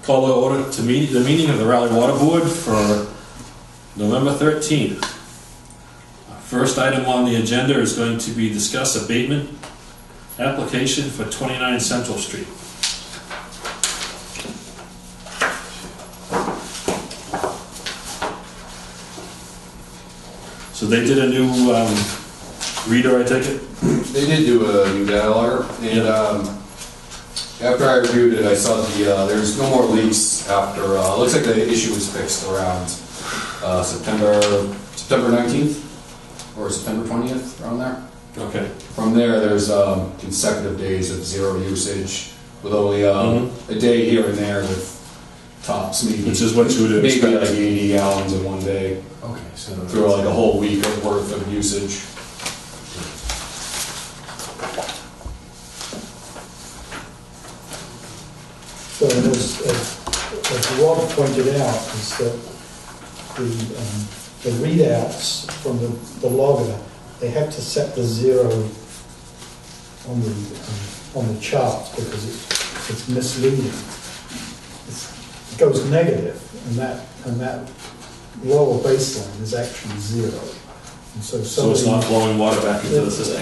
Call to order to the meeting of the Raleigh Water Board for November 13th. First item on the agenda is going to be discuss abatement application for 29 Central Street. So they did a new reader, I take it? They did do a new dialer, and after I reviewed it, I saw there's no more leaks after, looks like the issue was fixed around September 19th, or September 20th, around there. Okay. From there, there's consecutive days of zero usage, with only a day here and there with tops, maybe. Which is what you would expect. Maybe like 80 gallons in one day. Okay, so through like a whole week worth of usage. So as Rob pointed out, is that the readouts from the logger, they have to set the zero on the charts because it's misleading. It goes negative, and that lower baseline is actually zero. And so it's not flowing water back into the system?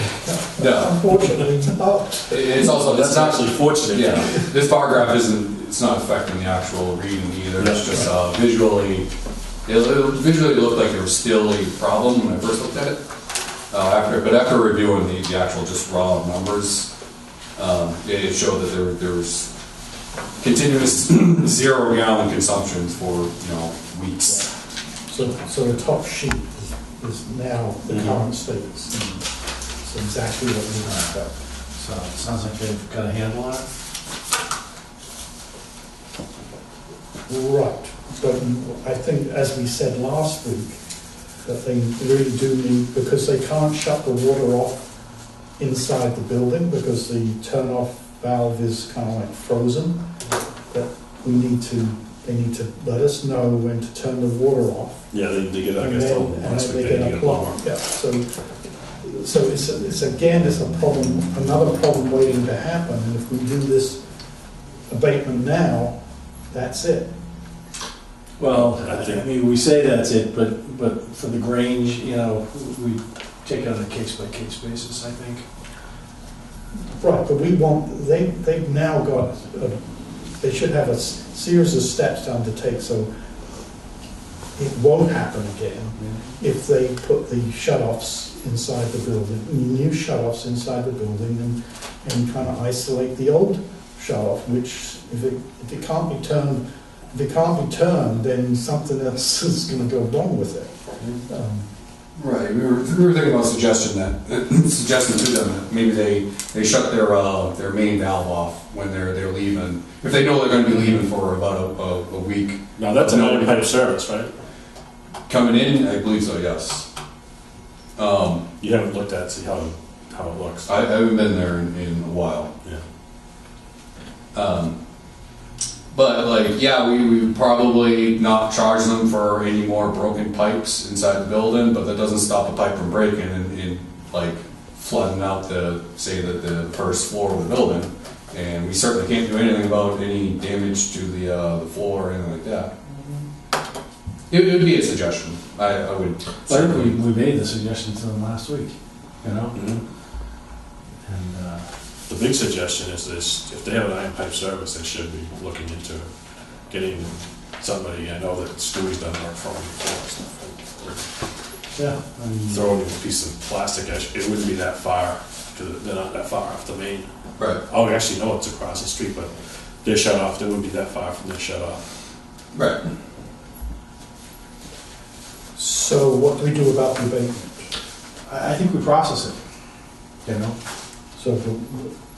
No. Unfortunately not. It's also, that's actually fortunate. Yeah, this bar graph it's not affecting the actual reading either. It's just visually, it looked like there was still a problem when I first looked at it. But after reviewing the actual just raw numbers, it showed that there was continuous 0 gallon consumptions for weeks. So the top sheet is now the current status. It's exactly what we have. So it sounds like they've got a handle on it. Right, but I think, as we said last week, that they really do need, because they can't shut the water off inside the building because the turn-off valve is kind of like frozen, that they need to let us know when to turn the water off. Yeah, they get, I and guess, then they get a plumber. Yeah, so it's a problem, another problem waiting to happen, and if we do this abatement now, that's it. Well, I mean, we say that's it, but for the Grange, we take it on a case-by-case basis, I think. Right, but they've now got, they should have a series of steps to undertake, so it won't happen again if they put the shut-offs inside the building, new shut-offs inside the building, and kind of isolate the old shut-off, which if it can't be turned, then something else is going to go wrong with it. Right, we were thinking about suggesting to them that maybe they shut their main valve off when they're leaving. If they know they're going to be leaving for about a week. Now that's an old pipe service, right? Coming in, I believe so, yes. You haven't looked at it, see how it looks. I haven't been there in a while. Yeah. But we would probably not charge them for any more broken pipes inside the building, but that doesn't stop a pipe from breaking and flooding out the first floor of the building. And we certainly can't do anything about any damage to the floor or anything like that. It would be a suggestion. I would. I think we made the suggestion to them last week. And the big suggestion is this: if they have an iron pipe service, they should be looking into getting somebody. I know that Stewie's done work for them before. Yeah, throwing a piece of plastic. It wouldn't be that far because they're not that far off the main. Right. Oh, actually, no, it's across the street, but they're shut off. They wouldn't be that far from their shut off. Right. So what do we do about the abatement? I think we process it. So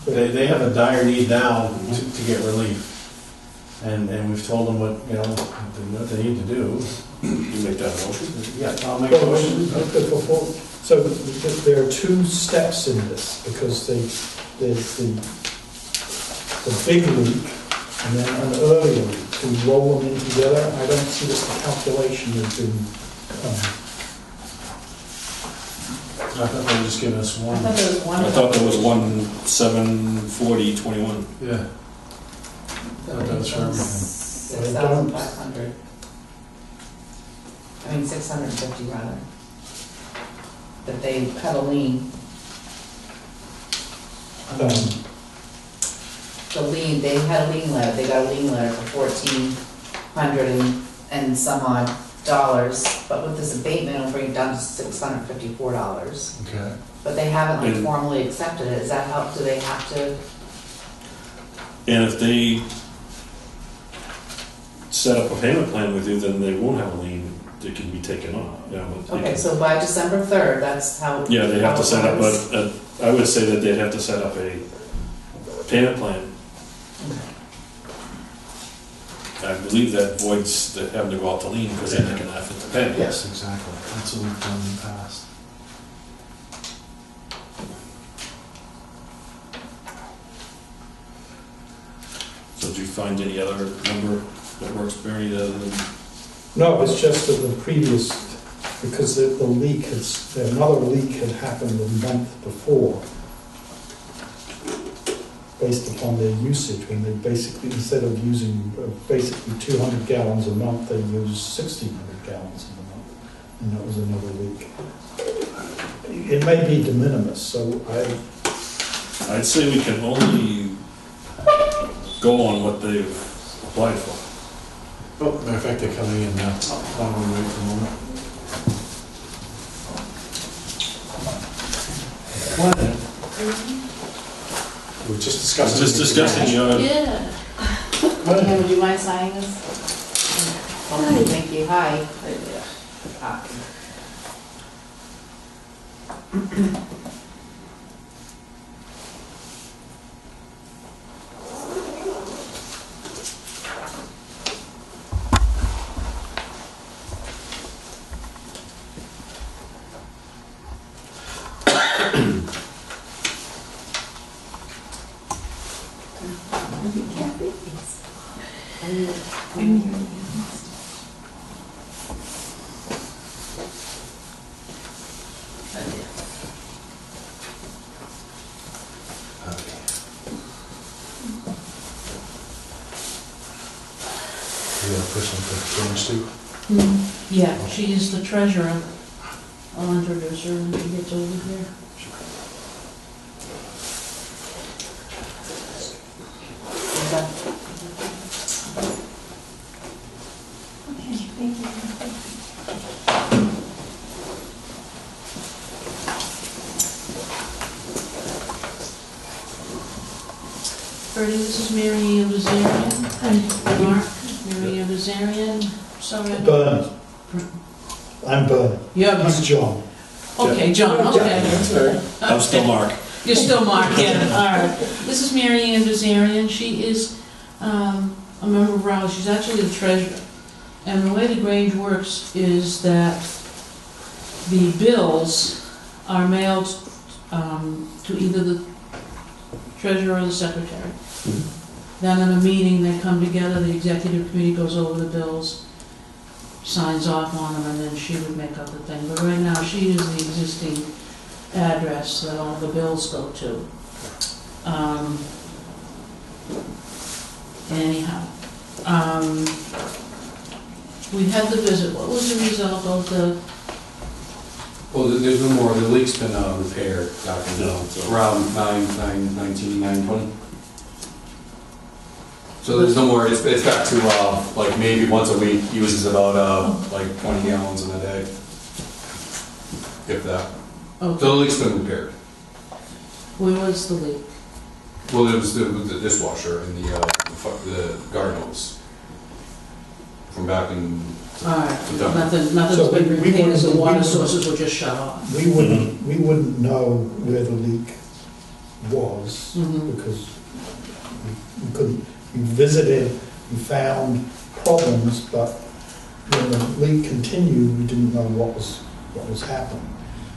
they have a dire need now to get relief, and we've told them what they need to do. You make that a motion? Yeah, I'll make a motion. So there are two steps in this, because there's the big leak and then an earlier leak. To roll them in together, I don't see that the calculation has been. I thought they were just giving us one. I thought there was one 740/21. Yeah. That was for everything. 6,500. I mean, 650 rather. That they had a lien. The lien, they had a lien letter, they got a lien letter for $1,400 and some odd dollars, but with this abatement, it'll bring it down to $654. Okay. But they haven't like And- formally accepted it, is that how, do they have to? And if they set up a payment plan with you, then they won't have a lien that can be taken off. Yeah, but they Okay, can- so by December 3rd, that's how. Yeah, they have how to it set up, works? but I would say that they'd have to set up a payment plan. I believe that voids the having to go out to lien because they're not gonna have to pay. Yes, exactly. That's what we've done in the past. So did you find any other number that works, Barry, other than? No, it's just that the previous, because the leak has, another leak had happened a month before, based upon their usage, when they basically, instead of using basically 200 gallons a month, they used 1,600 gallons in a month, and that was another leak. It may be de minimis, so I'd say we can only go on what they've applied for. Oh, matter of fact, they're coming in now. Why don't we wait for a moment? What? We're just discussing. Just discussing your, Yeah. What? Yeah, would you mind signing this? Oh, thank you, hi. Ah. You got a person for change too? Yeah, she is the treasurer. I'll introduce her when she gets over here. Is that- Bertie, this is Mary Ann Bazarian. Mark, Mary Ann Bazarian. Sorry. Bernard. I'm Bernard. Yeah, He's John. okay, John, okay. I'm still Mark. You're still Mark, yeah, all right. This is Mary Ann Bazarian. She is a member of Raleigh. She's actually the treasurer. And the way the Grange works is that the bills are mailed to either the treasurer or the secretary. Then in a meeting, they come together, the executive committee goes over the bills, signs off on them, and then she would make up the thing. But right now, she is the existing address that all the bills go to. Anyhow, we had the visit. What was the result of the, Well, there's no more, the leak's been repaired back in No, so- around 9/19/20. So there's no more, it's back to like maybe once a week, uses about like 20 gallons in a day. If that. So the okay, leak's been repaired. where was the leak? Well, it was the dishwasher and the garden hose. From back in. All right, Done. nothing's So been we repaired, wouldn't- the water we- sources were just shut off. We wouldn't know where the leak was, Mhm. because we couldn't, we visited, we found problems, but when the leak continued, we didn't know what was happening.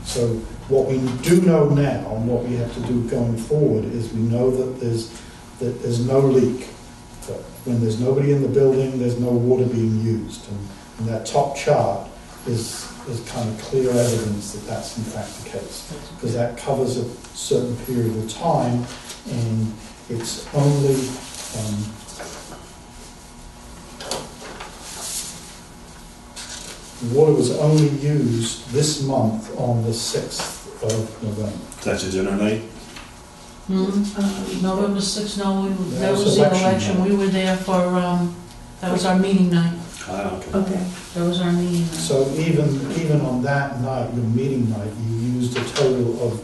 So what we do know now, and what we have to do going forward, is we know that there's no leak. That when there's nobody in the building, there's no water being used. And that top chart is kind of clear evidence that that's in fact the case, because that covers a certain period of time, and it's only water was only used this month on the 6th of November. Is that your dinner night? November 6th, no, that That was was the election election, night. we were there for, that was our meeting night, Ah, okay. Okay. that was our meeting night. So even on that night, your meeting night, you used a total of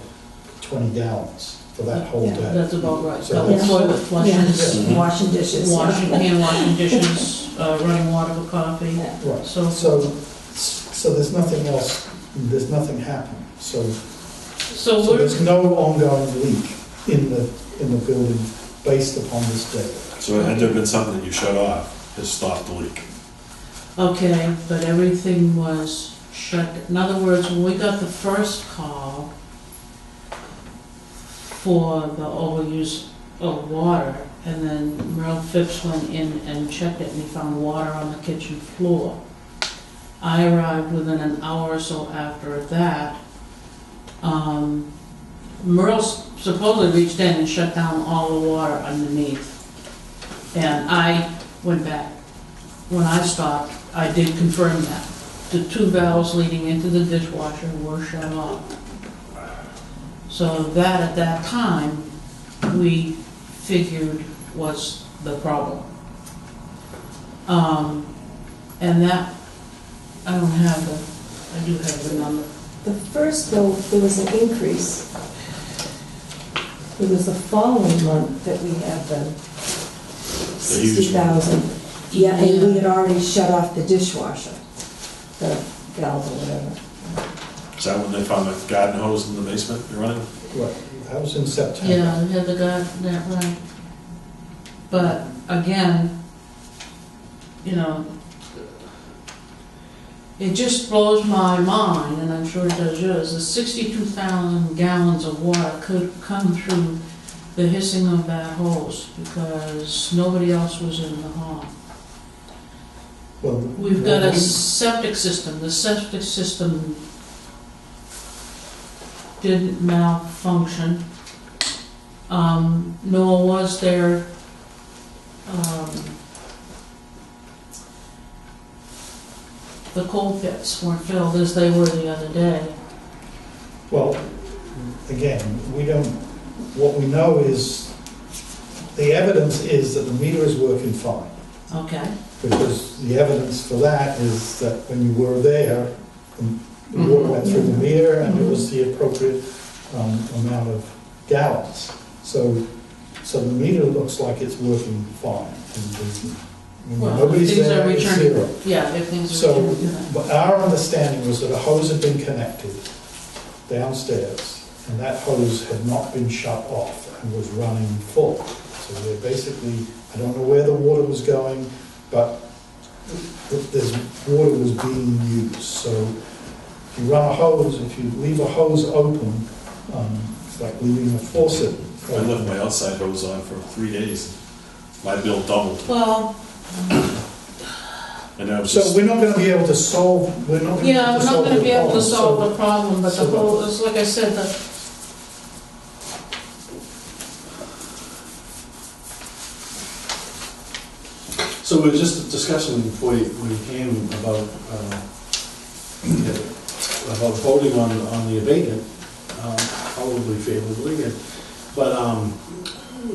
20 gallons for that whole Yeah, day. That's about right, So couple that's- toilet flushes, Mhm. Washing dishes. yeah. hand washing dishes, running water for coffee, Yeah. Right, so. so there's nothing else, there's nothing happening. So So we're, there's no ongoing leak in the building based upon this data. So had there been something that you shut off, has stopped the leak? okay, but everything was shut, in other words, when we got the first call for the overuse of water, and then Merle Phipps went in and checked it, and he found water on the kitchen floor. I arrived within an hour or so after that. Merle supposedly reached in and shut down all the water underneath. And I went back. When I stopped, I did confirm that. The two valves leading into the dishwasher were shut off. So that, at that time, we figured was the problem. And that, I don't have the, I do have the number. The first, though, there was an increase. It was the following month that we had the huge one. 60,000. Yeah, and we had already shut off the dishwasher, the valve or whatever. Is that when they found the garden hose in the basement running? Right, that was in September. Yeah, we had the guy, that right. But again, you know, it just blows my mind, and I'm sure it does yours, that 62,000 gallons of water could come through the hissing of that hose because nobody else was in the hall. Well, We've got a septic system. The septic system didn't malfunction, nor was there the coal pits weren't filled as they were the other day. Well, again, we don't, what we know is, the evidence is that the meter is working fine. Okay. Because the evidence for that is that when you were there, the water went through the meter and it was the appropriate amount of gallons. So the meter looks like it's working fine. And Well, nobody's things there, are it's returning. zero. Yeah, if things are So, returning to that. but our understanding was that a hose had been connected downstairs, and that hose had not been shut off and was running full. So we're basically, I don't know where the water was going, but this water was being used. So if you run a hose, if you leave a hose open, it's like leaving a faucet I left open. my outside hose on for 3 days. My bill doubled. Well, And I was So just, we're not gonna be able to solve, we're not gonna be yeah, able we're to not solve gonna the be able to problem. solve So- the problem, but the so- whole, it's like I said, the, So we were just discussing before you came about voting on the abatement, probably favorably. But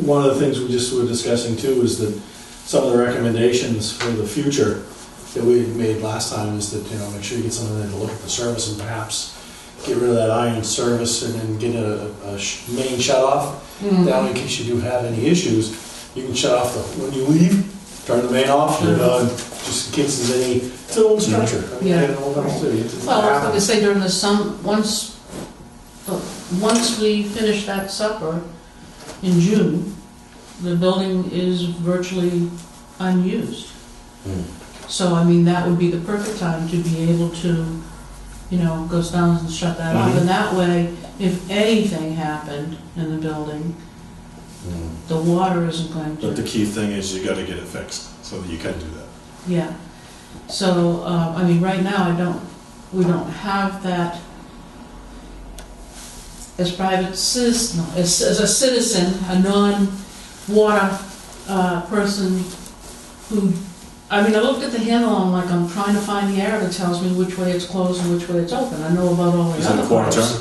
one of the things we just were discussing too is that some of the recommendations for the future that we had made last time is that, make sure you get someone in to look at the service and perhaps get rid of that iron service and then get a main shut off down in case you do have any issues. You can shut off when you leave, turn the main off, you're done, just in case there's any, it's an old structure. I mean, Yeah. it all comes to it. well, like I say, during the once we finish that supper in June, the building is virtually unused. So, I mean, that would be the perfect time to be able to, goes down and shut that off. And that way, if anything happened in the building, the water isn't going but the to, key thing is you gotta get it fixed so that you can do that. yeah. So, I mean, right now, we don't have that as private citizen, as a citizen, a non-water person who I mean, I looked at the handle, I'm like, I'm trying to find the arrow that tells me which way it's closed and which way it's open. I know about all the Is it other a quarter parts.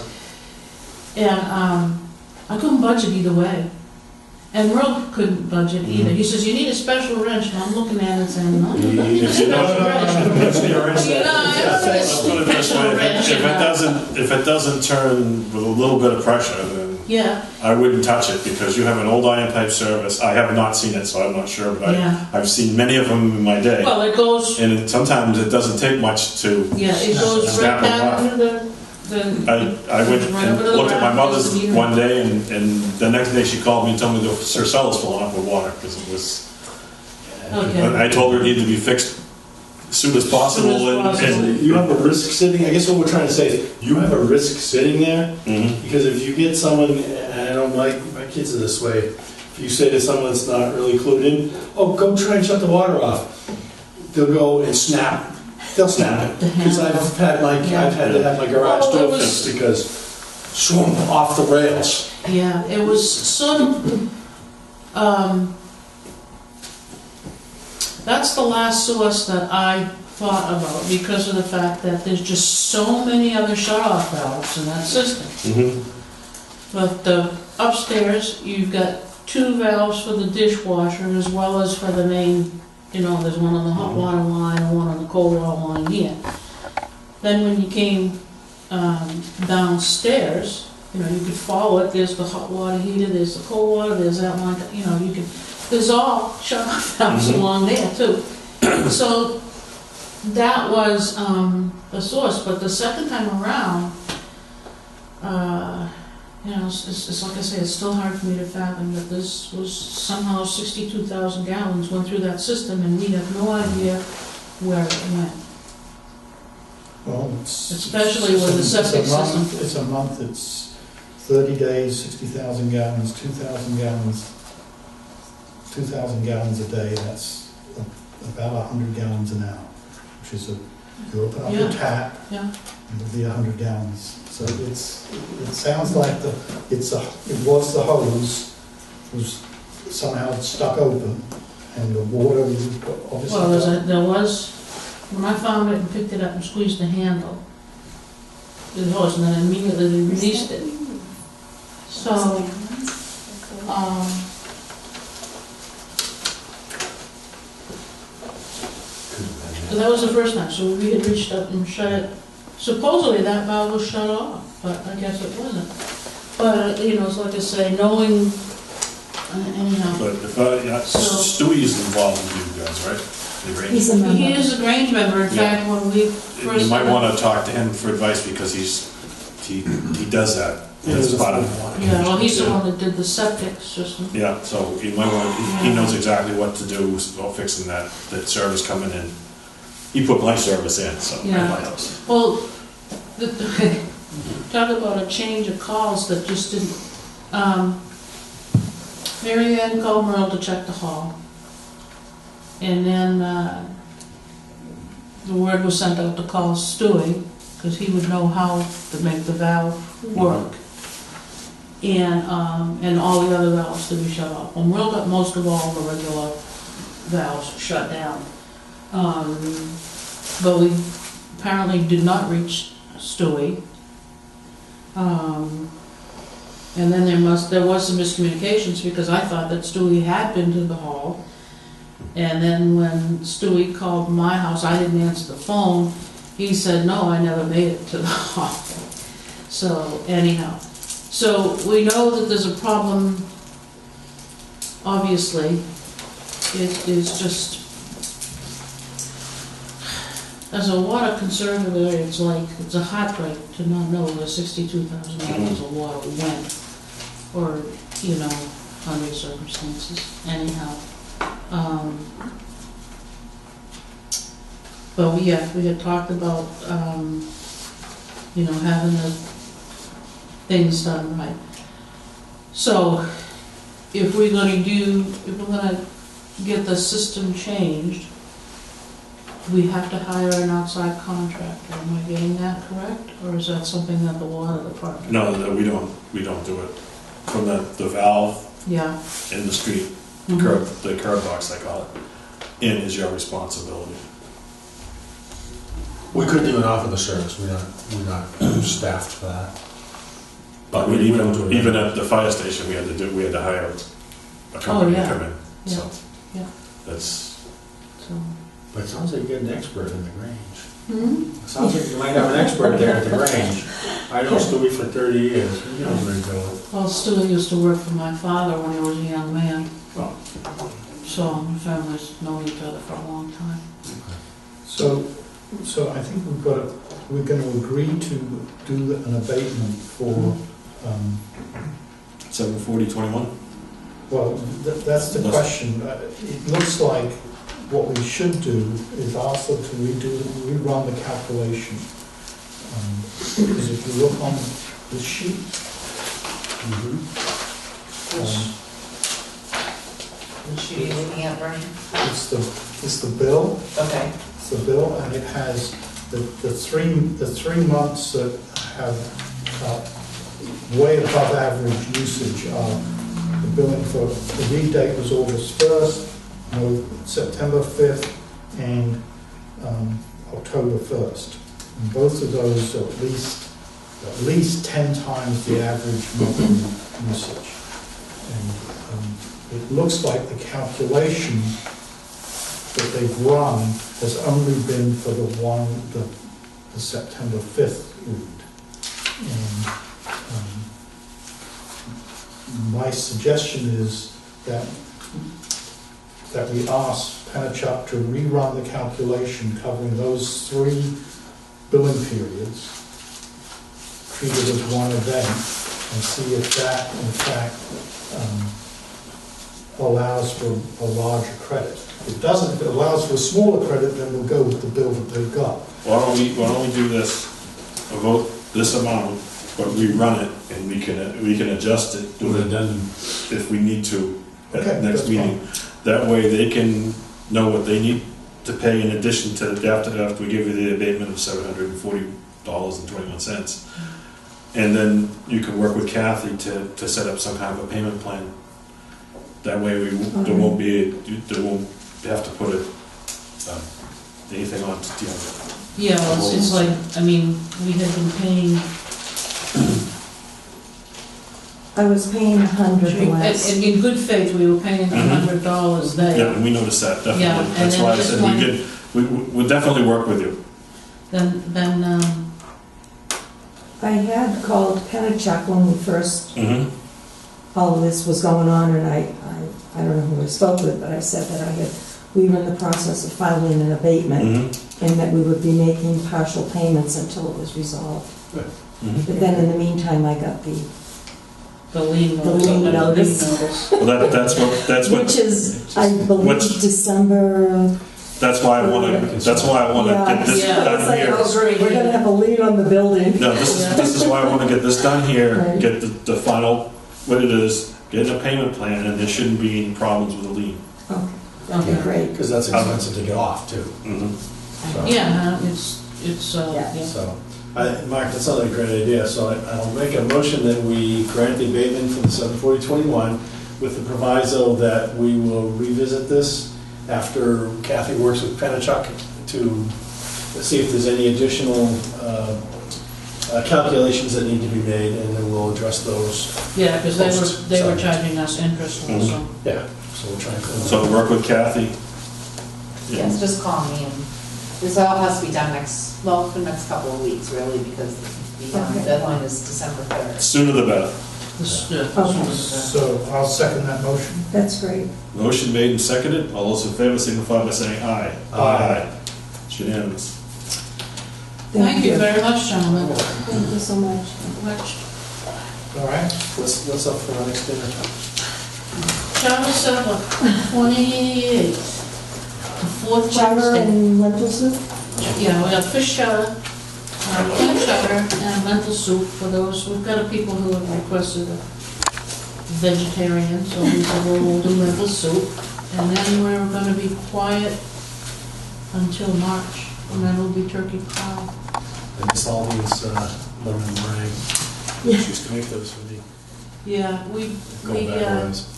turn? And I couldn't budge it either way. And Merle couldn't budge it either. He says, you need a special wrench. And I'm looking at it saying, no, you don't need a If you special don't, wrench. you You know, I don't need a Let's put it this special way, wrench. if it doesn't turn with a little bit of pressure, then Yeah, I wouldn't touch it, because you have an old iron pipe service. I have not seen it, so I'm not sure, but Yeah. I've seen many of them in my day. well, it goes, And sometimes it doesn't take much to, yeah, it goes right Snap it down off. into the, I went Right and over to the looked at my ground, mother's goes to the one day, and the next day she called me and told me the Sircella was filling up with water, because it was, okay. and I told her it needed to be fixed as soon as possible. Soon as possible. And You have a risk sitting, I guess what we're trying to say is, you have a risk sitting there, Mhm. because if you get someone, and I know my kids are this way, if you say to someone that's not really clued in, oh, go try and shut the water off, they'll go and snap, they'll snap it. Because I've had to have my garage Well, it door was- fixed, because swoom, off the rails. Yeah, it was sort of, that's the last source that I thought about, because of the fact that there's just so many other shut-off valves in that system. Mhm. But upstairs, you've got 2 valves for the dishwasher as well as for the main, you know, there's one on the hot water line and one on the cold water line here. Then when you came downstairs, you know, you could follow it, there's the hot water heater, there's the cold water, there's that line, you know, you could, there's all shut-off valves along there too. So that was the source, but the second time around, you know, it's like I say, it's still hard for me to fathom that this was somehow 62,000 gallons went through that system and we have no idea where it went. Well, it's. Especially with the septic it's a month- system. It's a month, it's 30 days, 60,000 gallons, 2,000 gallons, 2,000 gallons a day, that's about 100 gallons an hour, which is you open up your Yeah. tap, Yeah. and it'll be 100 gallons. So it sounds like it was the hose, was somehow stuck open, and the water was obviously. Well, there was, when I found it and picked it up and squeezed the handle, it was, and then immediately they released it. So, so that was the first time, so we had reached up and shut it. Supposedly that valve was shut off, but I guess it wasn't. But, you know, it's like I say, knowing, anyhow, But if So- Stewie is involved with you guys, right? The Grange? He's a member. he is a Grange member, in Yeah. fact, when we You first. might want to talk to him for advice, because he does that. That's part of. Yeah, well, he's the one that did the septic system. Yeah, so you might want, he knows exactly what to do about fixing that service coming in. He put my service in, so, in Yeah. my house. Well, talk about a change of calls that just didn't, Mary Ann called Merle to check the hall. And then, the word was sent out to call Stewie, because he would know how to make the valve work. And all the other valves to be shut off. Well, Merle got most of all the regular valves shut down. But we apparently did not reach Stewie. And then there was some miscommunications, because I thought that Stewie had been to the hall. And then when Stewie called my house, I didn't answer the phone. He said, no, I never made it to the hall. So anyhow, so we know that there's a problem, obviously. It is just, as a water conservator, it's a heartbreak to not know where 62,000 gallons of water went, or, you know, under circumstances, anyhow. But we had talked about, you know, having the things done right. So, if we're gonna get the system changed, we have to hire an outside contractor. Am I getting that correct? Or is that something that the water department? No, we don't do it. From the valve Yeah. in the street, Mhm. the curb box, I call it. in is your responsibility. We couldn't even offer the service, we're not staffed for that. But We even, don't do it. even at the fire station, we had to hire a company to yeah. come in, so. Yeah. That's, So, But it sounds like you get an expert in the Grange. hmm? It sounds like you might have an expert there at the Grange. I know Stewie for 30 years, he knows what he's doing. Well, Stu used to work for my father when he was a young man, Oh. so the families known each other for a long time. So I think we're going to agree to do an abatement for, 74021? well, that's the question. It looks like what we should do is ask them to rerun the calculation. Because if you look on the sheet, Which you looking at, Bernie? it's the bill. Okay. It's the bill, and it has the 3 months that have way above average usage are the billing for, the read date was August 1st, September 5th, and October 1st. And both of those are at least 10 times the average monthly usage. And it looks like the calculation that they've run has only been for the September 5th read. And my suggestion is that we ask Penachuk to rerun the calculation covering those 3 billing periods, treat it as one event, and see if that, in fact, allows for a larger credit. If it doesn't, if it allows for a smaller credit, then we'll go with the bill that they've got. Why don't we do this, vote this amount, but rerun it, and we can adjust it, do it if we need to at Okay, the next that's meeting. That way they can know what they need to pay in addition to, after we give you the abatement of $740.21. And then you can work with Kathy to set up some kind of a payment plan. That way there won't have to put anything on to deal with. Yeah, well, it's like, I mean, we had been paying, I was paying $100 less. in good faith, we were paying $100 there. Yeah, and we noticed that, definitely. Yeah, and That's then why I this said we'll definitely work with you. Then, I had called Penachuk when we first, Mm-hmm. all of this was going on, and I don't know who I spoke with, but I said that we were in the process of filing an abatement, Mm-hmm. and that we would be making partial payments until it was resolved. Mm-hmm. But then in the meantime, I got the lien The lien notice. Well, that's what, which is, I believe, Which- December. that's why I wanna get this Yeah. done It's like, here. oh great, we're gonna have a lien on the building. No, this is why I wanna get this done here, Right. get the final, what it is, get a payment plan, and there shouldn't be any problems with the lien. Okay, great. Because that's expensive to get off too. Mm-hmm. So- Yeah, it's, Yeah. yeah. So, Mark, that sounds like a great idea, so I'll make a motion that we grant the abatement for the 74021 with the proviso that we will revisit this after Kathy works with Penachuk to see if there's any additional calculations that need to be made, and then we'll address those. Yeah, because they were Sorry. charging us interest also. Yeah, so we'll try and clean So work with Kathy. Yes, just call me, and this all has to be done for the next couple of weeks, really, because the Okay. deadline is December 3rd. Sooner the better. Okay. So I'll second that motion. That's great. Motion made and seconded. All those in favor signify by saying aye. Aye. It's unanimous. Thank you very much, gentlemen. Thank you so much. All right? What's up for our next dinner? Chowder supper, 28th, the fourth Chowder Wednesday. and lentil soup? Yeah, we got fish chowder, clam chowder, and lentil soup for those. We've got people who have requested a vegetarian, so we said, well, we'll do lentil soup. And then we're gonna be quiet until March, and then it'll be turkey pie. I miss all these lemon meringue. She used to make those for me. Yeah, Go back once.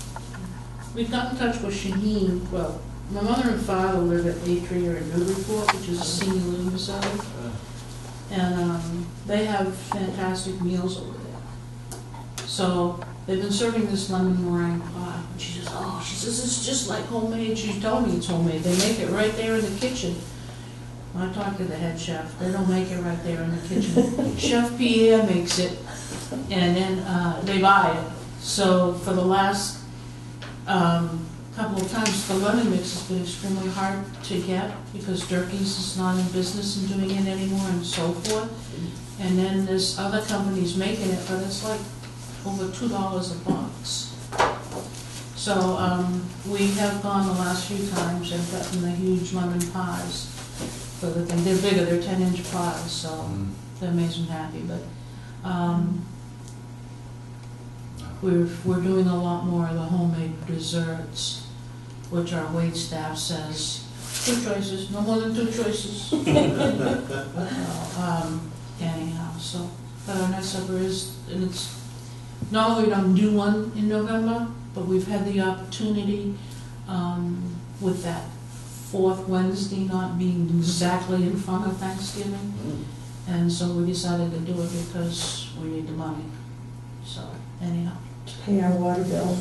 we got in touch with Shaheen, well, my mother and father live at Atria in Newburyport, which is a senior living facility. And they have fantastic meals over there. So they've been serving this lemon meringue pie. And she says, it's just like homemade. She told me it's homemade. They make it right there in the kitchen. I talked to the head chef. They don't make it right there in the kitchen. Chef Pierre makes it, and then they buy it. So for the last couple of times, the lemon mix has been extremely hard to get because Durkee's is not in business and doing it anymore and so forth. And then there's other companies making it, but it's like over $2 a box. So we have gone the last few times and gotten the huge lemon pies for the thing. They're bigger, they're 10-inch pies, so that makes them happy. But we're doing a lot more of the homemade desserts, which our wait staff says, 2 choices, no more than 2 choices. Anyhow, so, but our next supper is, and it's, not only don't do one in November, but we've had the opportunity with that 4th Wednesday not being exactly in front of Thanksgiving. And so we decided to do it because we need the money. So, anyhow. Pay our water bill. All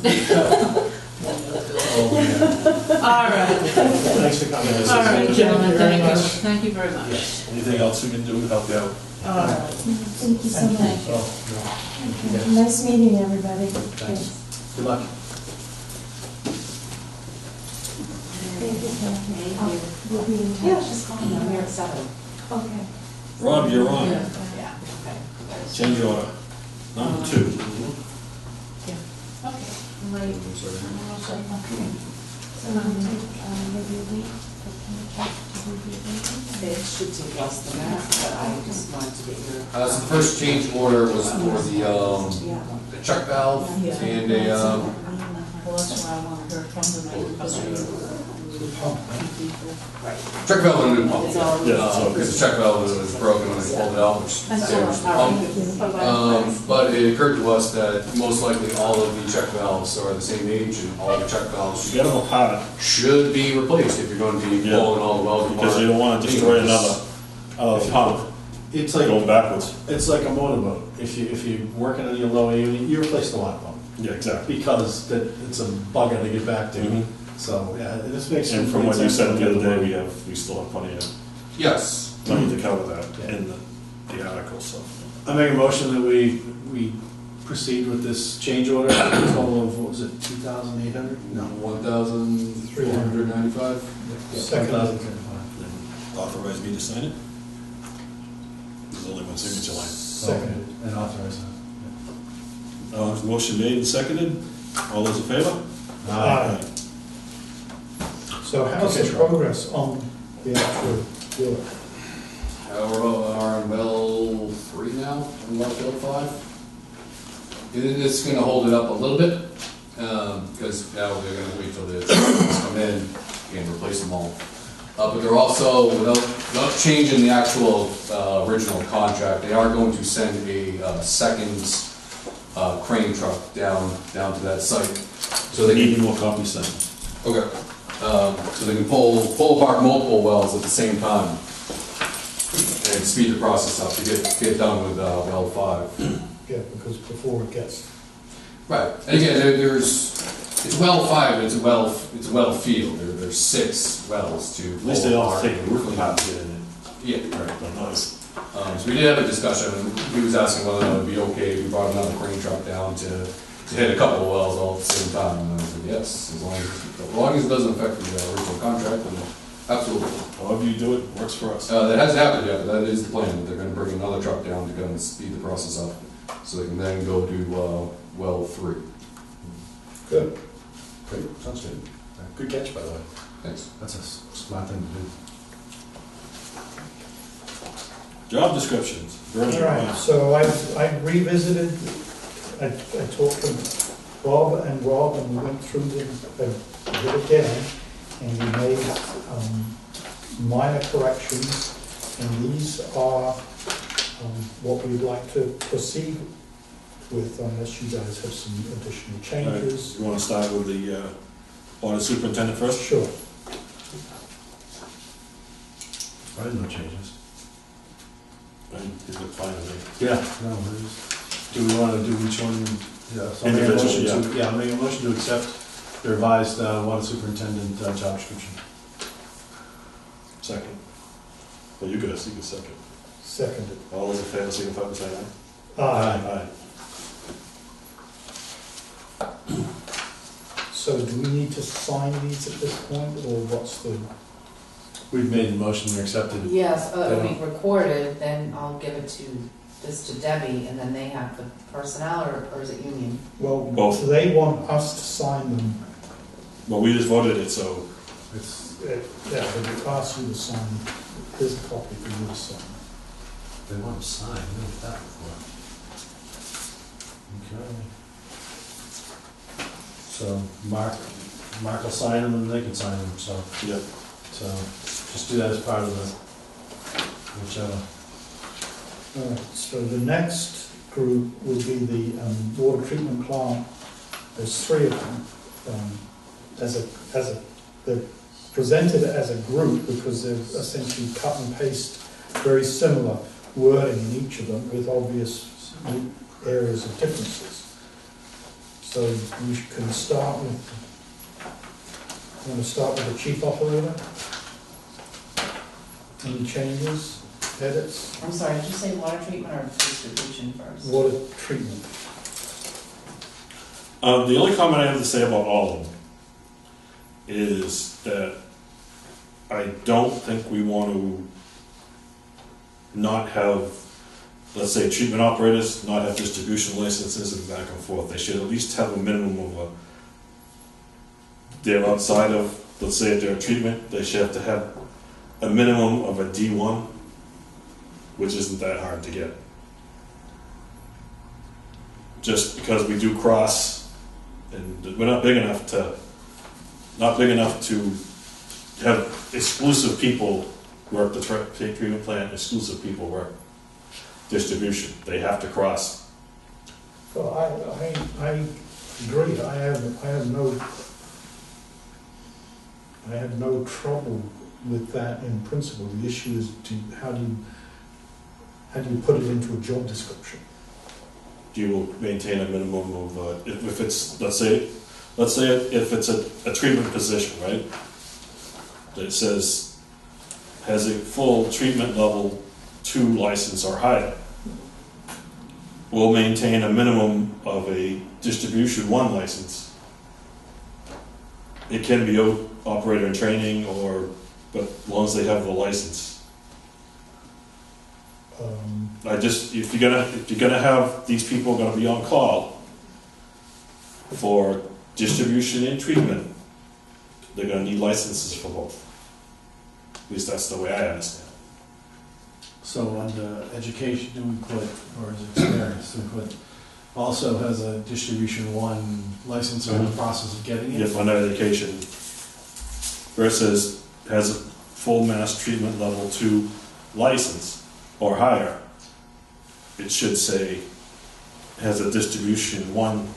right. Thanks for coming. All right, gentlemen, very thank you. much. Thank you very much. Anything else we can do to help you out? All right. Thank you so much. Oh, Okay. Nice meeting everybody. Thanks. Good luck. Thank you, Kathy. We'll be in touch. Yeah, just call me, I'm here at 7. Okay. Rob, you're on. Yeah. Yeah, okay. Change order number 2. Okay, right. So I'll take maybe a week for contract to review everything. It should take less than that, but I just wanted to get your. So the first change order was for the check valve and a, Well, that's why I wanted her from the Right. check valve and a new pump. It's all. Because the check valve was broken when they pulled it out, which damaged the pump. All But it occurred to us that most likely all of the check valves are the same age and all the check valves You get them apart, should be replaced if you're going to be Yeah. pulling all the welds apart. because you don't want to destroy another pump It's like, going backwards. it's like a motorboat. If you're working on your lower unit, you replace the water pump. Yeah, exactly. Because it's a bugger to get back to. Mhm. So, yeah, this makes. And from what you said the other day, we still have plenty of Yes. money to cover that in the article, so. I make a motion that we proceed with this change order, a total of, what was it, 2,800? No. 1,395. Second. 1,075. Authorize me to sign it? There's only one signature line. Second. And authorize that. Motion made and seconded. All those in favor? Aye. So how's the Okay. progress on the actual work? We're on well 3 now, on well field 5. It's gonna hold it up a little bit, because now they're gonna wait till the trucks come in and replace them all. But they're also, without changing the actual original contract, they are going to send a second crane truck down to that site. So they Need can, more copies then. okay, so they can pull apart multiple wells at the same time and speed the process up to get done with well 5. Yeah, because before it gets, Right, and again, it's well 5, it's a well field, there's 6 wells to. At least they pull all apart. take the roof apart to get in it. Yeah, right. But nice. So we did have a discussion, and he was asking whether it would be okay if we brought another crane truck down to hit a couple of wells all at the same time, and I said, yes, as long as it doesn't affect the original contract, then absolutely. However you do it, works for us. That hasn't happened yet, but that is the plan, that they're gonna bring another truck down to kind of speed the process up, so they can then go to well 3. good. Great, sounds good. Good catch, by the way. Thanks. That's a smart thing to do. Job descriptions. Bernie, All right, so I revisited, I talked to Rob, and we went through it again, and we made minor corrections, and these are what we'd like to proceed with, unless you guys have some additional changes. You want to start with the water superintendent first? Sure. Probably no changes. It looked fine to me. Yeah, no, it is. Do we want to do each one? Yeah, so I'll make a Individually, motion to- Yeah, I'll make a motion to accept the revised water superintendent job description. Second. Well, you could second. Seconded. All those in favor, signify by saying aye. Aye. Aye. So do we need to sign these at this point, or what's the? We've made the motion, we accepted it. Yes, it'll be recorded, then I'll give it to Debbie, and then they have the personnel, or is it union? Well, Both. they want us to sign them. Well, we just voted it, so It's, Yeah, they would ask you to sign. Here's a copy for you to sign. they want to sign, we did that before. Okay. So Mark will sign them and they can sign them, so. yeah. So just do that as part of the, whichever. So the next group will be the water treatment plant. There's three of them. They're presented as a group because they've essentially cut and paste very similar wording in each of them with obvious areas of differences. So we can start with, I'm going to start with the chief operator. Any changes, edits? I'm sorry, did you say water treatment or distribution first? Water treatment. The only comment I have to say about all of them is that I don't think we want to not have, let's say, treatment operators, not have distribution licenses and back and forth. They should at least have a minimum of they're outside of, let's say if they're a treatment, they should have to have a minimum of a D1, which isn't that hard to get. Just because we do cross, and we're not big enough to have exclusive people work the treatment plant, exclusive people work distribution. They have to cross. Well, I agree. I have no trouble with that in principle. The issue is how do you put it into a job description? You will maintain a minimum of if it's let's say if it's a treatment position, right? That says has a full treatment level 2 license or higher. Will maintain a minimum of a distribution 1 license. It can be operator in training, but as long as they have the license. If you're gonna have these people gonna be on call for distribution and treatment, they're gonna need licenses for both. At least that's the way I understand it. So under education, do we put, or is it experience, do we put, also has a distribution 1 license or in the process of getting it? If under education versus has a full mass treatment level 2 license or higher, it should say has a distribution 1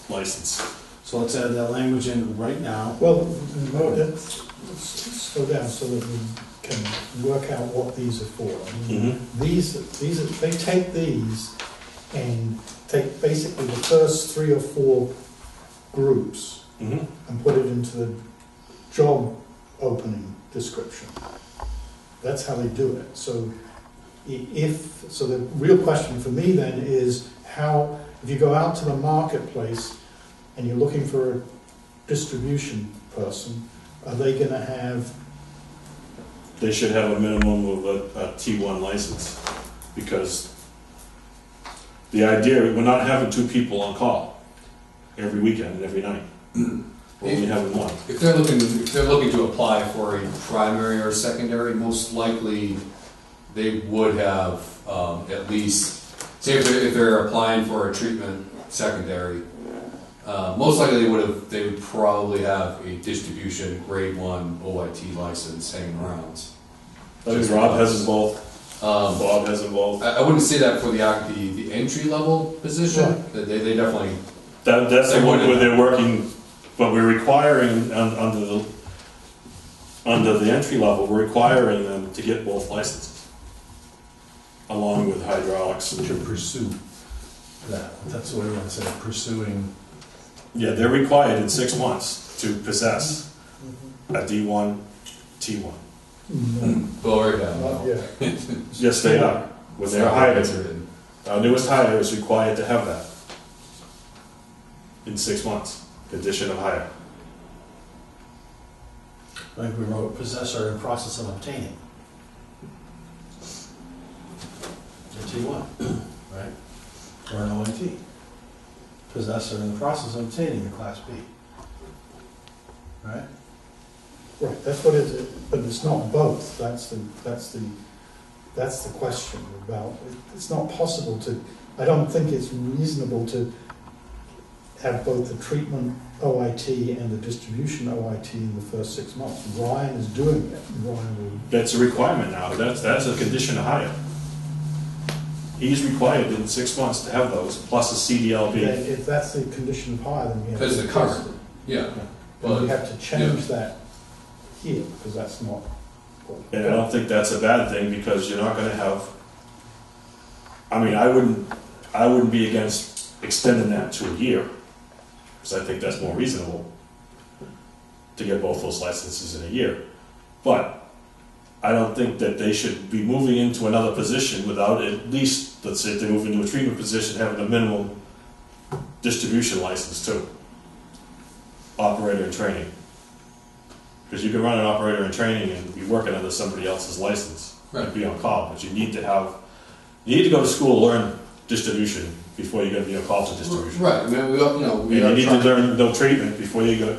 license. So let's add that language in right now. Well, let's slow down so that we can work out what these are for. I mean, they take these and take basically the first 3 or 4 groups and put it into the job opening description. That's how they do it. So the real question for me then is how, if you go out to the marketplace and you're looking for a distribution person, are they going to have? They should have a minimum of a T1 license, because the idea, we're not having 2 people on call every weekend and every night. We're only having 1. If they're looking to apply for a primary or secondary, most likely they would have at least, say if they're applying for a treatment secondary, most likely they would probably have a distribution grade 1 OIT license hanging around. I think Rob has them both. Bob has them both. I wouldn't say that for the entry level position. They definitely. That's the one where they're working, but we're requiring under under the entry level, we're requiring them to get both licenses, along with hydraulics. To pursue that, that's what I want to say, pursuing. Yeah, they're required in 6 months to possess a D1, T1. Glory down. Not yet. Yes, they are. When they're hired, our newest hire is required to have that in 6 months, condition of hire. I think we wrote possessor in process of obtaining. A T1, right? Or an ONT. Possessor in the process of obtaining a Class B. Right? Right, that's what it is, but it's not both, that's the question about, it's not possible to, I don't think it's reasonable to have both the treatment OIT and the distribution OIT in the first 6 months. Ryan is doing it, and Ryan will. That's a requirement now. That's a condition of hire. He's required in 6 months to have those, plus a CDLB. Then if that's the condition of hire, then we have. Because the cover, yeah. But we have to change that here, because that's not. And I don't think that's a bad thing, because you're not gonna have, I mean, I wouldn't be against extending that to a year, because I think that's more reasonable to get both those licenses in a year. But I don't think that they should be moving into another position without at least, let's say if they move into a treatment position, having a minimum distribution license too. Operator in training. Because you can run an operator in training and be working under somebody else's license, and be on call, but you need to go to school, learn distribution before you're gonna be on call for distribution. Right, I mean, we And you need to learn no treatment before you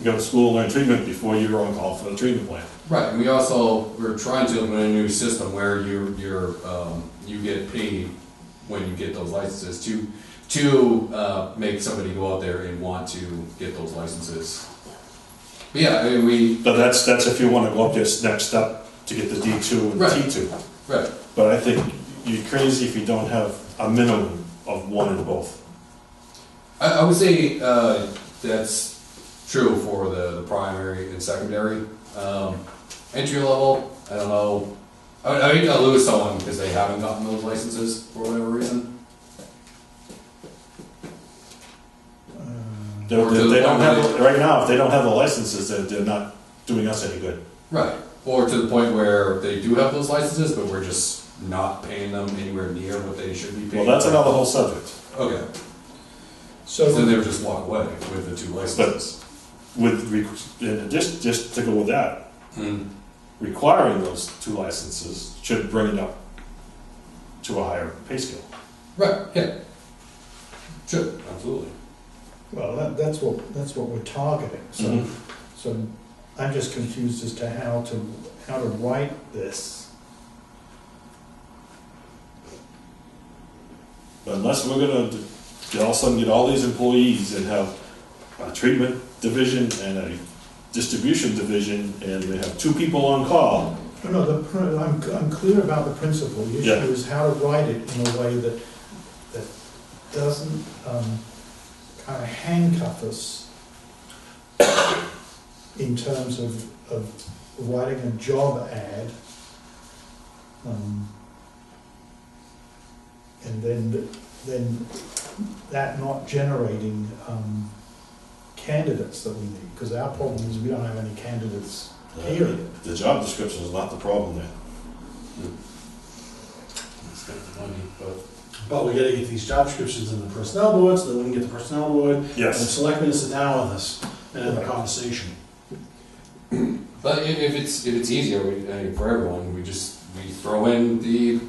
go to school and learn treatment before you're on call for the treatment plan. Right, and we're trying to implement a new system where you get paid when you get those licenses to make somebody go out there and want to get those licenses. But yeah, I mean, But that's if you wanna go up this next step to get the D2 and the Right. T2. right, But I think you're crazy if you don't have a minimum of one in both. I would say that's true for the primary and secondary. Entry level, I don't know. I think I'll lose someone because they haven't gotten those licenses for whatever reason. They don't have, right now, if they don't have the licenses, they're not doing us any good. Right, or to the point where they do have those licenses, but we're just not paying them anywhere near what they should be paying. Well, that's another whole subject. Okay, So, so then they would just walk away with the 2 licenses. Just to go with that, requiring those 2 licenses should bring it up to a higher pay scale. Right, yeah. Sure, absolutely. well, that's what we're targeting, so, Mhm. so I'm just confused as to how to write this. But unless we're gonna all of a sudden get all these employees and have a treatment division and a distribution division, and they have 2 people on call. No, I'm clear about the principle. The issue Yeah. is how to write it in a way that doesn't kind of handcuff us in terms of writing a job ad, and then that not generating candidates that we need, because our problem is we don't have any candidates, period. The job description is not the problem there. It's got the money, but. But we gotta get these job descriptions in the personnel board, so that we can get the personnel board, and the Yes. selectmen to sit down with us and have a conversation. But if it's easier, I mean, for everyone, we throw in the,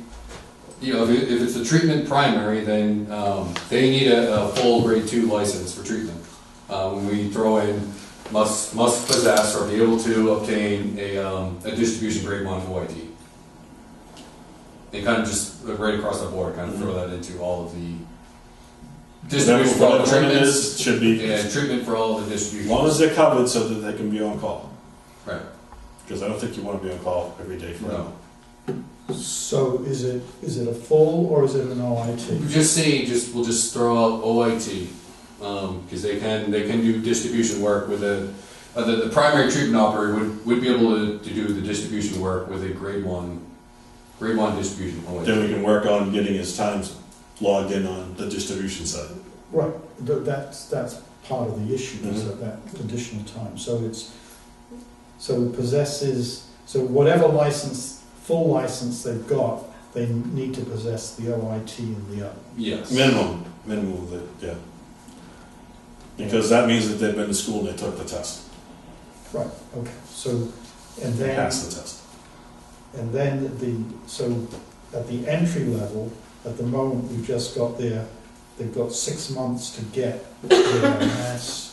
if it's a treatment primary, then they need a full grade 2 license for treatment. We throw in must possess or be able to obtain a distribution grade 1 OIT. And kind of just right across the board, kind of throw that into all of the distribution for all the Whatever it treatments. is, should be, Yeah, treatment for all of the as distribution. long as they're covered so that they can be on call. Right. Because I don't think you want to be on call every day forever. No. So is it a full or is it an OIT? We'll just throw out OIT, because they can do distribution work with The primary treatment operator would be able to do the distribution work with a grade one distribution only. Then we can work on getting his times logged in on the distribution side. Right, that's part of the issue, is Mhm. that additional time. So it possesses, so whatever license, full license they've got, they need to possess the OIT and the other. Yes. Minimum of it, yeah. Because that means that they've been to school and they took the test, Right, okay, so, and they then, passed the test. and then so at the entry level, at the moment, we've just got they've got 6 months to get their mass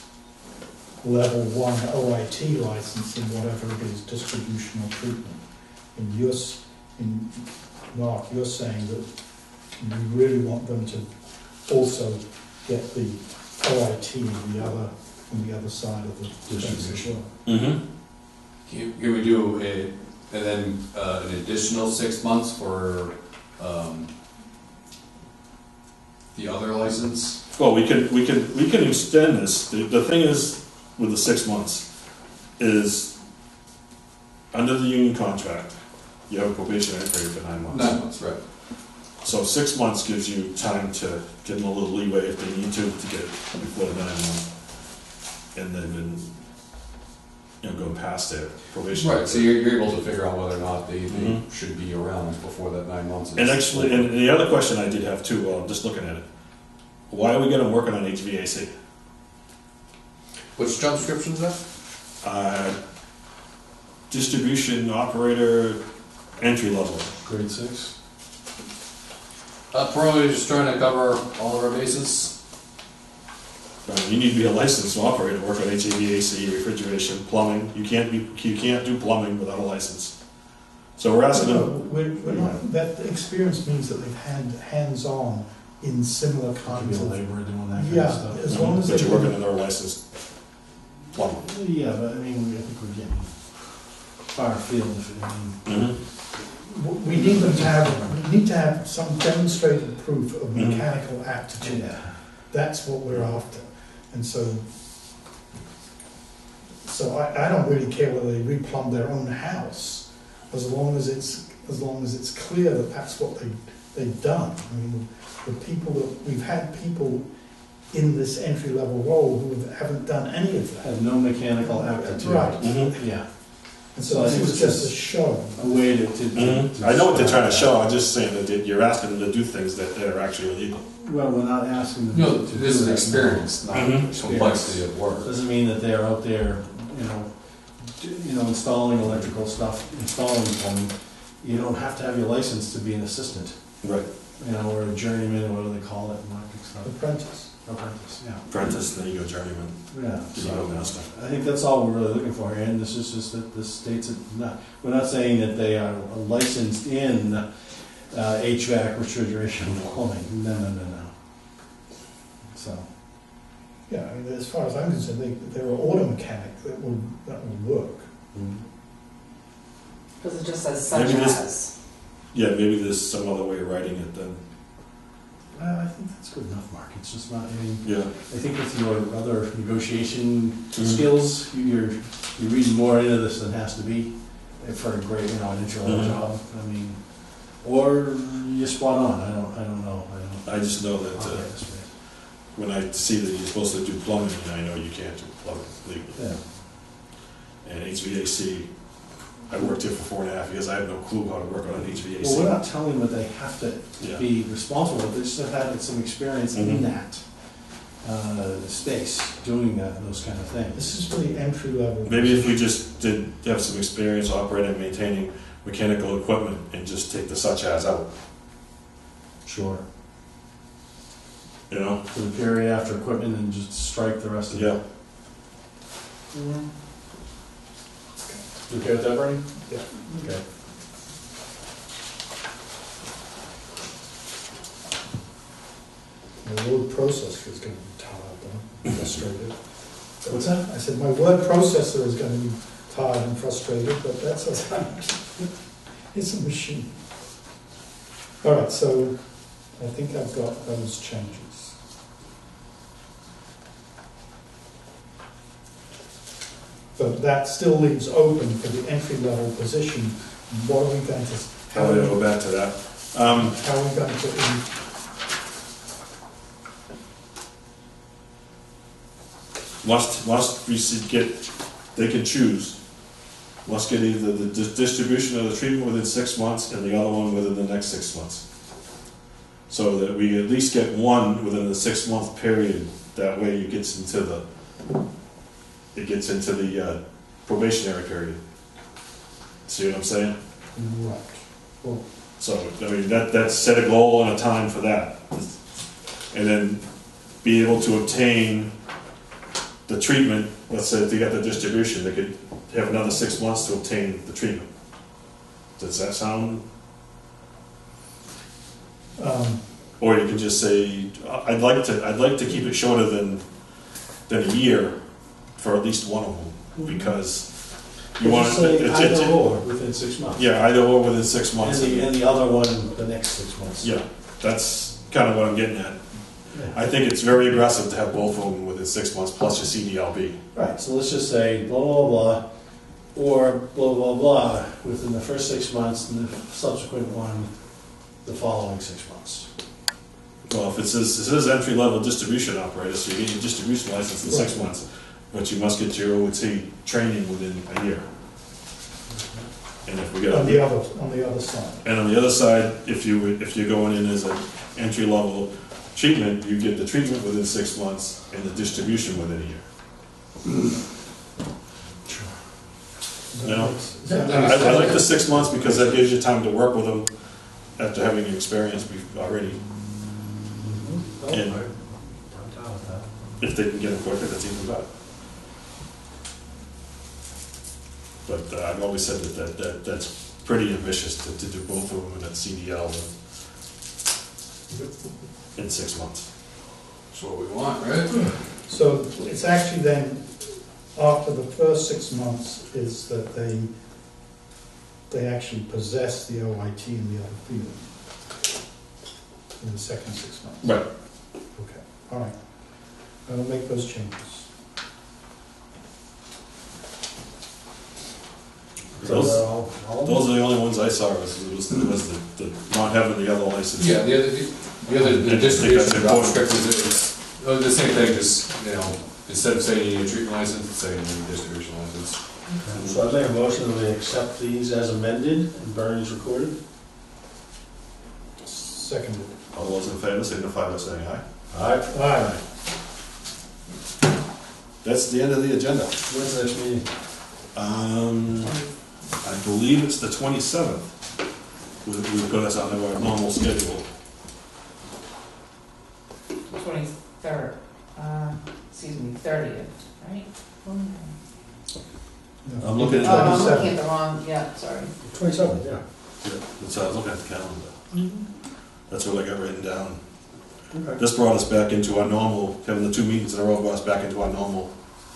level 1 OIT license in whatever it is, distributional treatment. And Mark, you're saying that we really want them to also get the OIT on the other side of the fence as well. Mm-hmm. Can we do an additional 6 months for the other license? Well, we can extend this. The thing is, with the 6 months, is under the union contract, you have a probationary period for 9 months. 9 months, right. So 6 months gives you time to give them a little leeway if they need to get it before the 9 months. And then, go past their probation. Right, so you're able to figure out whether or not they Mhm. should be around before that 9 months is. And actually, and the other question I did have too, while I'm just looking at it, why are we getting them working on HVAC? Which job description is that? Distribution operator, entry level. Grade 6? Probably just trying to cover all of our bases. You need to be a licensed operator to work on HVAC, refrigeration, plumbing. You can't do plumbing without a license. So we're asking them. We're not, that experience means that they've had hands-on in similar Could kinds be a of. laborer doing that kind Yeah, of stuff. as long as But they. you're working on their licensed plumber. Yeah, but I mean, I think we're getting far afield if it, Mm-hmm. We need them to have, we need to have some demonstrated proof of Mhm. mechanical aptitude. yeah. That's what we're after. And so I don't really care whether they replumb their own house, as long as it's clear that that's what they've done. I mean, we've had people in this entry-level role who haven't done any of that. Have no mechanical aptitude. Right. Mm-hmm. Yeah. And so this was just a show. A way to. Mm-hmm. I know what they're trying to show. I'm just saying that you're asking them to do things that are actually illegal. Well, we're not asking them No, to do this is that. experience, not Mhm. complexity of work. Doesn't mean that they're out there, installing electrical stuff, installing plumbing. You don't have to have your license to be an assistant, Right. or a journeyman, or what do they call it, electric stuff. Apprentice. Apprentice, yeah. Apprentice, then you go journeyman, Yeah, then you go so master. I think that's all we're really looking for here, and this is just that this states it not, we're not saying that they are licensed in HVAC, refrigeration, plumbing, no. So, Yeah, I mean, as far as I'm concerned, they're an auto mechanic that will work. Because it just says such Maybe this- as. Yeah, maybe there's some other way of writing it then. well, I think that's good enough, Mark, it's just not, Yeah. I think with your other negotiation Mhm. skills, you're reading more into this than has to be for a great, an entry-level Mhm. job. I mean, or you're spot on. I don't know. I just know that Okay, when I see that you're supposed to do plumbing, I know you can't do plumbing legally. yeah. And HVAC, I worked here for 4.5 years. I have no clue how to work on an Well, we're HVAC. not telling them that they have to Yeah. be responsible. They just have had some experience in Mhm. that space, doing those kind of things. This is for the entry level. Maybe if we just did have some experience operating and maintaining mechanical equipment and just take the such as out, Sure. you know? For the period after equipment and just strike the rest of it. Yeah. You okay with that, Bernie? Yeah. Okay. My word processor is going to be tired, though, frustrated. What's that? I said, my word processor is going to be tired and frustrated, but that's, it's a machine. All right, so I think I've got those changes. But that still leaves open for the entry-level position. What are we going to, How do I go back to that? how are we going to, Must get, they can choose. Must get either the distribution of the treatment within 6 months and the other one within the next 6 months. So that we at least get one within the 6 month period. That way it gets into the probationary period. See what I'm saying? right, well, So, I mean, that's set a goal and a time for that. And then be able to obtain the treatment. Let's say if they got the distribution, they could have another 6 months to obtain the treatment. Does that sound? Or you can just say, I'd like to keep it shorter than a year for at least one of them, because you want Just say it. either or within 6 months. Yeah, either or within 6 months. And the other one the next 6 months. Yeah, that's kind of what I'm getting at. Yeah. I think it's very aggressive to have both of them within 6 months plus your CDLB. Right, so let's just say blah, blah, blah, or blah, blah, blah, within the first 6 months, and the subsequent one, the following 6 months. Well, if it says entry-level distribution operator, so you get your distribution license in 6 months, but you must get your OT training within a year. And if we get on the other side. and on the other side, if you're going in as an entry-level treatment, you get the treatment within 6 months and the distribution within a year. No. I like the 6 months because that gives you time to work with them after having experience already. And if they can get them quicker, that's even better. But I've always said that's pretty ambitious to do both of them in that CDL in 6 months. That's what we want, right? So it's actually then, after the first 6 months, is that they actually possess the OIT in the other field in the second 6 months. Right. Okay, all right. I will make those changes. Those all are the only ones I saw, was the not having the other license. Yeah, the distribution job description is the same thing, just, instead of saying you need a treatment license, it's saying you need a distribution license. So I make a motion that we accept these as amended and Bernie's recorded. Seconded. All those in favor signify by saying aye. Aye. That's the end of the agenda. When's the next meeting? I believe it's the 27th. We've got us on our normal schedule. 23rd, 30th, right? I'm looking at Oh, I'm 27th. looking at the wrong, yeah, sorry. 27th, yeah. I was looking at the calendar. That's what I got written down. Okay. This brought us back into our normal, having the 2 meetings in a row brought us back into our normal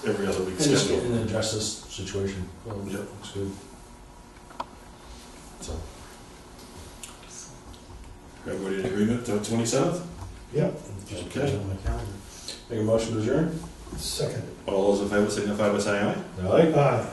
every other week And just schedule. getting and address this situation. Well, Yep. looks good. So, everybody in agreement to the 27th? Yep, Just put Okay. it on my calendar. Make a motion to adjourn? seconded. All those in favor signify by saying aye. Aye. Aye.